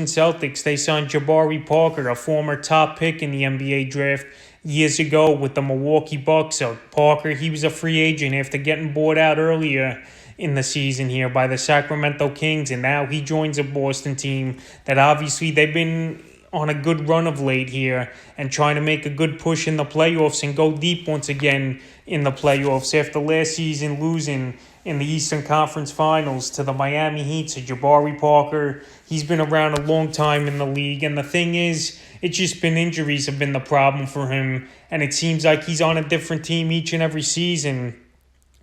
Celtics, they signed Jabari Parker, a former top pick in the NBA draft years ago with the Milwaukee Bucks. So Parker, he was a free agent after getting bought out earlier in the season here by the Sacramento Kings, and now he joins a Boston team that obviously they've been on a good run of late here and trying to make a good push in the playoffs and go deep once again in the playoffs after last season losing in the Eastern Conference Finals to the Miami Heat. So Jabari Parker, he's been around a long time in the league, and the thing is, it's just been injuries have been the problem for him, and it seems like he's on a different team each and every season.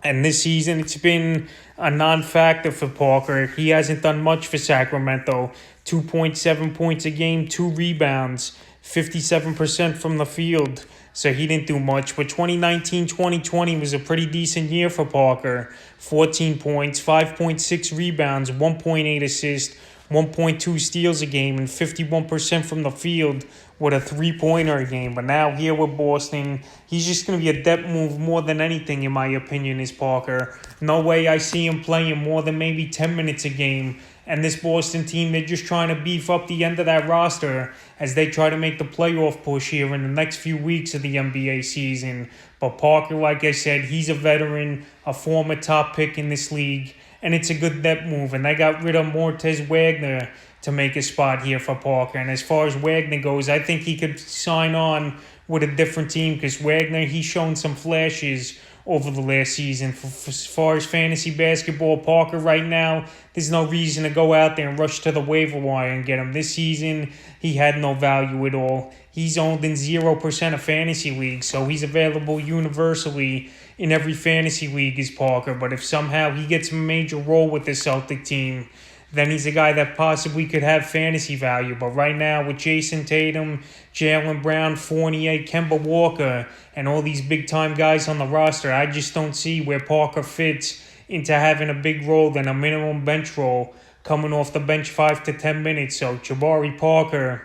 And this season, it's been a non-factor for Parker. He hasn't done much for Sacramento. 2.7 points a game, 2 rebounds, 57% from the field. So he didn't do much. But 2019-2020 was a pretty decent year for Parker. 14 points, 5.6 rebounds, 1.8 assists, 1.2 steals a game, and 51% from the field with a three-pointer a game. But now here with Boston, he's just going to be a depth move more than anything, in my opinion, is Parker. No way I see him playing more than maybe 10 minutes a game. And this Boston team, they're just trying to beef up the end of that roster as they try to make the playoff push here in the next few weeks of the NBA season. But Parker, like I said, he's a veteran, a former top pick in this league, and it's a good depth move. And they got rid of Moritz Wagner to make a spot here for Parker. And as far as Wagner goes, I think he could sign on with a different team because Wagner, he's shown some flashes over the last season. For as far as fantasy basketball, Parker right now, there's no reason to go out there and rush to the waiver wire and get him. This season, he had no value at all. He's owned in 0% of fantasy leagues, so he's available universally in every fantasy league is Parker. But if somehow he gets a major role with the Celtic team, then he's a guy that possibly could have fantasy value. But right now, with Jason Tatum, Jaylen Brown, Fournier, Kemba Walker, and all these big-time guys on the roster, I just don't see where Parker fits into having a big role than a minimum bench role, coming off the bench 5 to 10 minutes. So Jabari Parker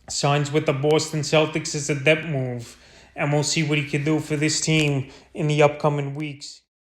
signs with the Boston Celtics as a depth move, and we'll see what he can do for this team in the upcoming weeks.